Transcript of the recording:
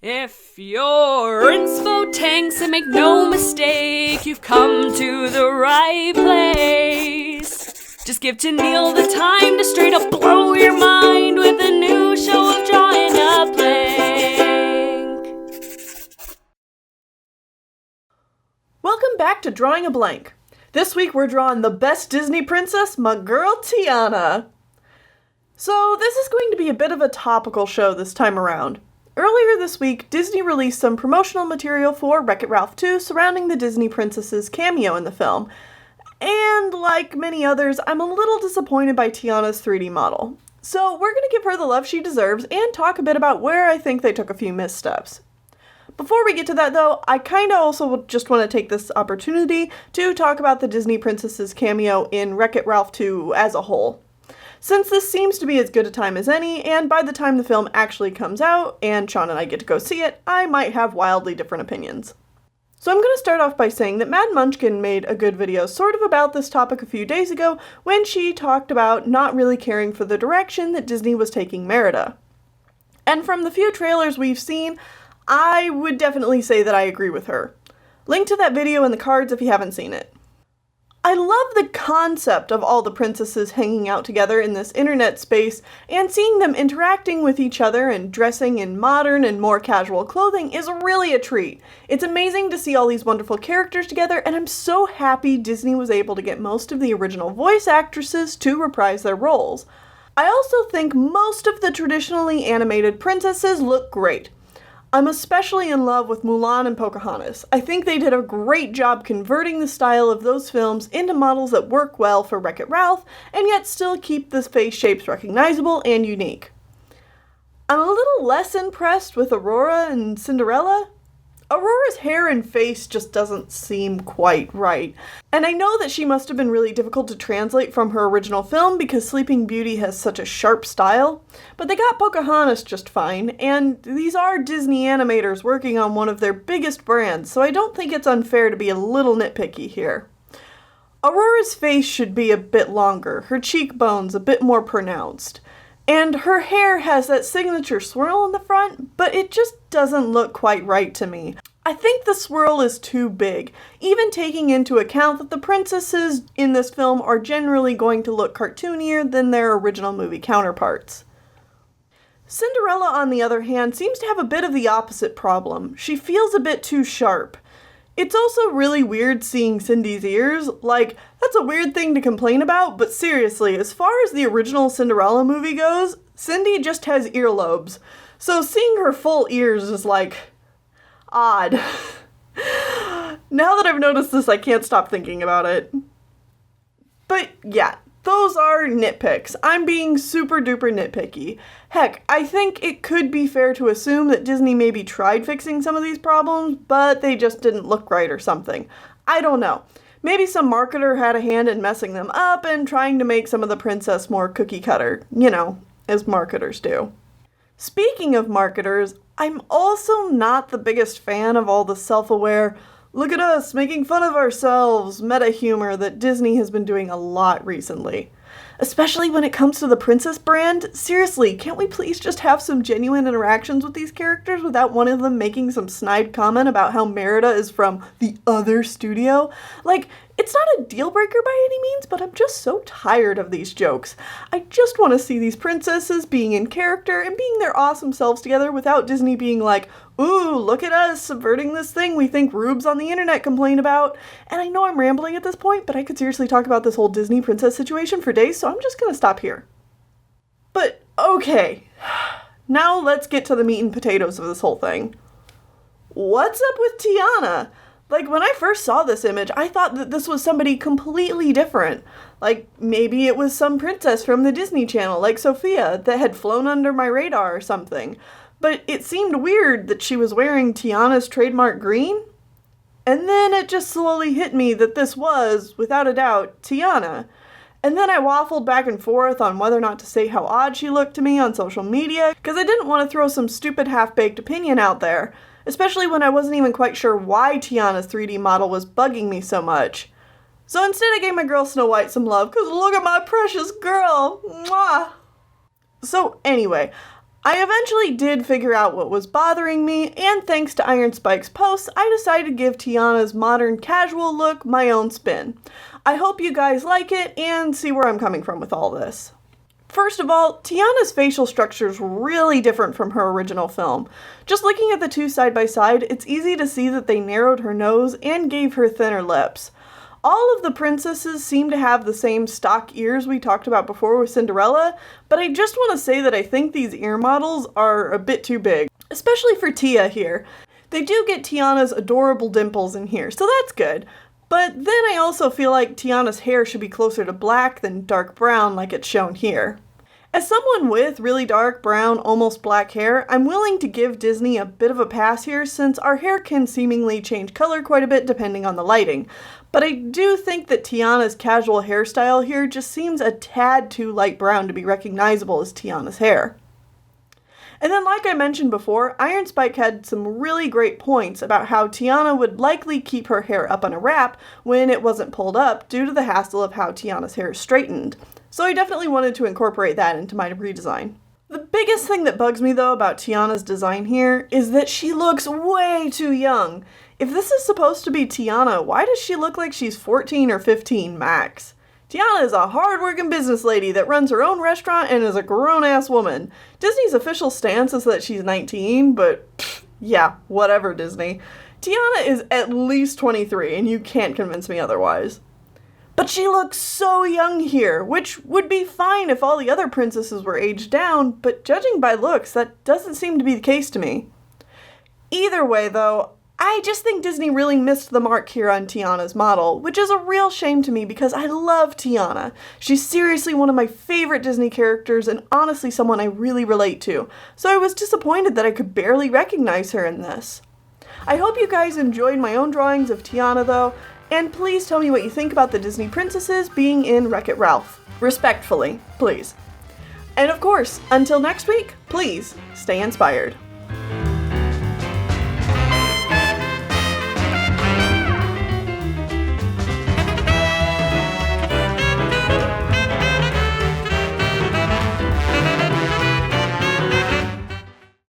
If you're inspo tanks, and make no mistake, you've come to the right place. Just give Neil the time to straight up blow your mind with a new show of drawing a blank. Welcome back to Drawing a Blank. This week we're drawing the best Disney princess, my girl Tiana. So this is going to be a bit of a topical show this time around. Earlier this week, Disney released some promotional material for Wreck-It Ralph 2 surrounding the Disney princess's cameo in the film. And like many others, I'm a little disappointed by Tiana's 3D model. So we're going to give her the love she deserves and talk a bit about where I think they took a few missteps. Before we get to that though, I kinda also just want to take this opportunity to talk about the Disney princess's cameo in Wreck-It Ralph 2 as a whole. Since this seems to be as good a time as any, and by the time the film actually comes out, and Sean and I get to go see it, I might have wildly different opinions. So I'm going to start off by saying that Mad Munchkin made a good video sort of about this topic a few days ago when she talked about not really caring for the direction that Disney was taking Merida. And from the few trailers we've seen, I would definitely say that I agree with her. Link to that video in the cards if you haven't seen it. I love the concept of all the princesses hanging out together in this internet space, and seeing them interacting with each other and dressing in modern and more casual clothing is really a treat. It's amazing to see all these wonderful characters together, and I'm so happy Disney was able to get most of the original voice actresses to reprise their roles. I also think most of the traditionally animated princesses look great. I'm especially in love with Mulan and Pocahontas. I think they did a great job converting the style of those films into models that work well for Wreck-It Ralph, and yet still keep the face shapes recognizable and unique. I'm a little less impressed with Aurora and Cinderella. Aurora's hair and face just doesn't seem quite right. And I know that she must have been really difficult to translate from her original film because Sleeping Beauty has such a sharp style, but they got Pocahontas just fine, and these are Disney animators working on one of their biggest brands, so I don't think it's unfair to be a little nitpicky here. Aurora's face should be a bit longer, her cheekbones a bit more pronounced. And her hair has that signature swirl in the front, but it just doesn't look quite right to me. I think the swirl is too big, even taking into account that the princesses in this film are generally going to look cartoonier than their original movie counterparts. Cinderella, on the other hand, seems to have a bit of the opposite problem. She feels a bit too sharp. It's also really weird seeing Cindy's ears. Like, that's a weird thing to complain about, but seriously, as far as the original Cinderella movie goes, Cindy just has earlobes. So seeing her full ears is like, odd. Now that I've noticed this, I can't stop thinking about it. But yeah, those are nitpicks. I'm being super duper nitpicky. Heck, I think it could be fair to assume that Disney maybe tried fixing some of these problems, but they just didn't look right or something. I don't know. Maybe some marketer had a hand in messing them up and trying to make some of the princess more cookie cutter, as marketers do. Speaking of marketers, I'm also not the biggest fan of all the self-aware, look at us making fun of ourselves meta humor that Disney has been doing a lot recently. Especially when it comes to the princess brand. Seriously, can't we please just have some genuine interactions with these characters without one of them making some snide comment about how Merida is from the other studio? Like, it's not a deal breaker by any means, but I'm just so tired of these jokes. I just want to see these princesses being in character and being their awesome selves together without Disney being like, ooh, look at us subverting this thing we think rubes on the internet complain about. And I know I'm rambling at this point, but I could seriously talk about this whole Disney princess situation for days, so I'm just gonna stop here. But okay, now let's get to the meat and potatoes of this whole thing. What's up with Tiana? Like, when I first saw this image, I thought that this was somebody completely different. Like, maybe it was some princess from the Disney Channel, like Sophia, that had flown under my radar or something. But it seemed weird that she was wearing Tiana's trademark green. And then it just slowly hit me that this was, without a doubt, Tiana. And then I waffled back and forth on whether or not to say how odd she looked to me on social media, because I didn't want to throw some stupid half-baked opinion out there. Especially when I wasn't even quite sure why Tiana's 3D model was bugging me so much. So instead I gave my girl Snow White some love, because look at my precious girl! Mwah! So anyway, I eventually did figure out what was bothering me, and thanks to Iron Spike's posts, I decided to give Tiana's modern casual look my own spin. I hope you guys like it and see where I'm coming from with all this. First of all, Tiana's facial structure is really different from her original film. Just looking at the two side by side, it's easy to see that they narrowed her nose and gave her thinner lips. All of the princesses seem to have the same stock ears we talked about before with Cinderella, but I just want to say that I think these ear models are a bit too big, especially for Tia here. They do get Tiana's adorable dimples in here, so that's good. But then I also feel like Tiana's hair should be closer to black than dark brown like it's shown here. As someone with really dark brown, almost black hair, I'm willing to give Disney a bit of a pass here since our hair can seemingly change color quite a bit depending on the lighting. But I do think that Tiana's casual hairstyle here just seems a tad too light brown to be recognizable as Tiana's hair. And then like I mentioned before, Iron Spike had some really great points about how Tiana would likely keep her hair up on a wrap when it wasn't pulled up due to the hassle of how Tiana's hair is straightened. So I definitely wanted to incorporate that into my redesign. The biggest thing that bugs me though about Tiana's design here is that she looks way too young. If this is supposed to be Tiana, why does she look like she's 14 or 15 max? Tiana is a hard-working business lady that runs her own restaurant and is a grown-ass woman. Disney's official stance is that she's 19, but yeah, whatever Disney. Tiana is at least 23 and you can't convince me otherwise. But she looks so young here, which would be fine if all the other princesses were aged down, but judging by looks, that doesn't seem to be the case to me. Either way though, I just think Disney really missed the mark here on Tiana's model, which is a real shame to me because I love Tiana. She's seriously one of my favorite Disney characters and honestly someone I really relate to, so I was disappointed that I could barely recognize her in this. I hope you guys enjoyed my own drawings of Tiana though, and please tell me what you think about the Disney princesses being in Wreck-It Ralph. Respectfully, please. And of course, until next week, please stay inspired.